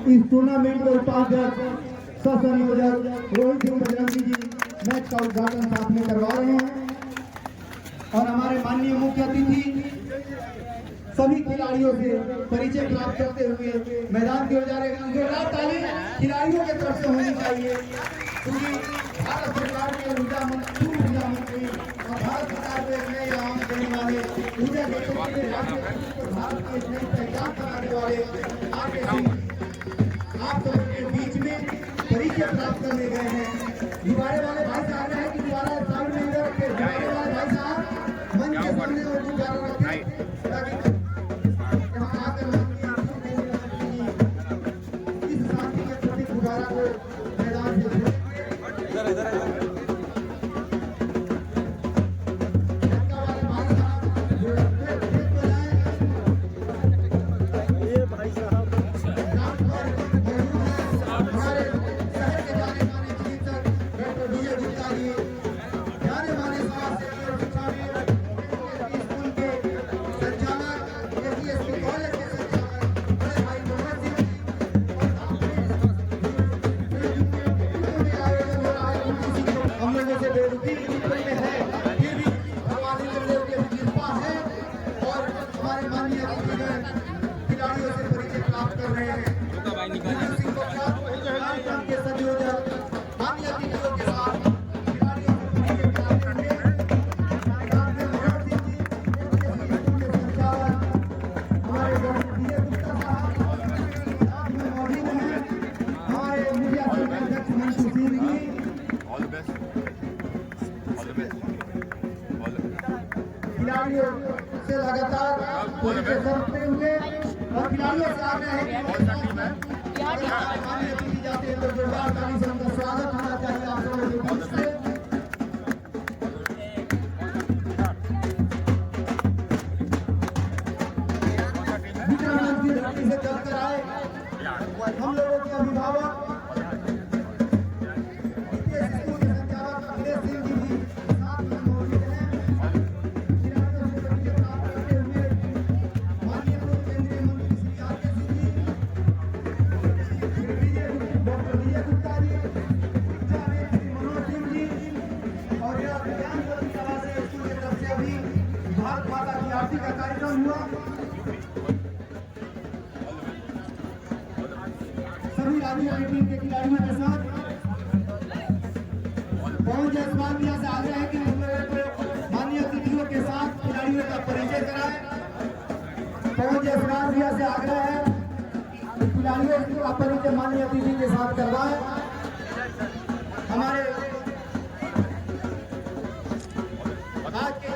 इस टूर्नामेंट के उपाध्यक्ष सह संयोजक रोहित सिंह बजरंगी जी मैच का उद्घाटन साथ में करवा रहे हैं और हमारे माननीय मुख्य अतिथि सभी खिलाड़ियों से परिचय प्राप्त करते हुए मैदान की ओर जा रहे हैं। जोरदार ताली खिलाड़ियों की तरफ से होनी चाहिए क्योंकि भारत सरकार के ऊर्जा मंत्री और भारत सरकार को एक नए आयाम देने वाले ऊर्जा के क्षेत्र में भारत की नई पहचान बनाने वाले आप सबों के बीच में परिचय प्राप्त करने गए हैं। दिवारे वाले भाई साहब हैं कि दिवारा साइड में इधर रखे, दिवारे वाले भाई साहब मंच के सामने और दिवारा रखें ताकि यहाँ आकर इस शांति के प्रति दिवारा को मैदान से खिलाड़ियों से परिचय प्राप्त कर रहे हैं। के संयोजक माननीय अतिथियों के साथ खिलाड़ियों से परिचय प्राप्त करेंगे। हमारे डॉक्टर गुप्ता साहब साथ में मौजूद हैं। हमारे मीडिया सेल के अध्यक्ष मंशू सिंह जी। खिलाड़ियों से लगातार परिचय करते हुए और खिलाड़ियों से आग्रह है कि जाते हैं तो जोरदार ताली से उनका स्वागत होना चाहिए आप लोगों के बीच से। विक्रमानंद की धरती से चलकर आए हम लोगों के अभिभावक स्कूल के संचालक अखिलेश सिंह जी भी साथ में मौजूद हैं। भारत माता की आरती का कार्यक्रम हुआ। सभी राज्यों की टीम के खिलाड़ियों के साथ पवन जायसवाल यहाँ से आग्रह है कि हम लोगों को माननीय अतिथियों के साथ खिलाड़ियों का परिचय कराएं। पवन जायसवाल यहाँ से आग्रह है कि खिलाड़ियों का परिचय माननीय अतिथि के साथ करवाएं। हमारे आज के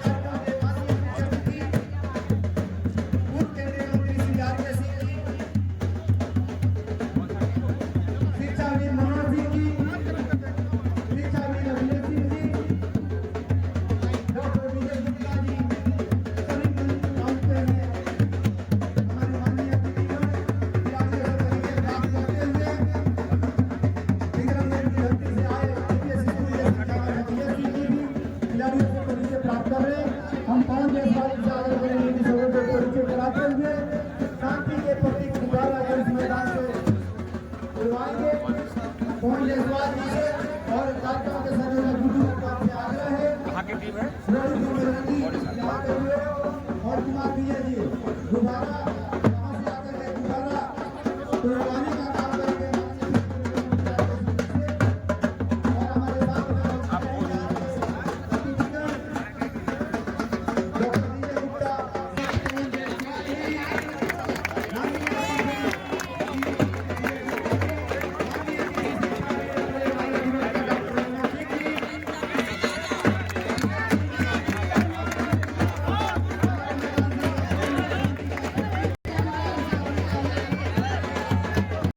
हम पाँच से आगे बढ़ेंगे कि सबों को परिचय कराते हुए शांति के प्रति गुब्बारा इस मैदान से उड़वाएंगे। पवन जायसवाल जी से और कार्यक्रम के संयोजक गुड्डू से आग्रह है।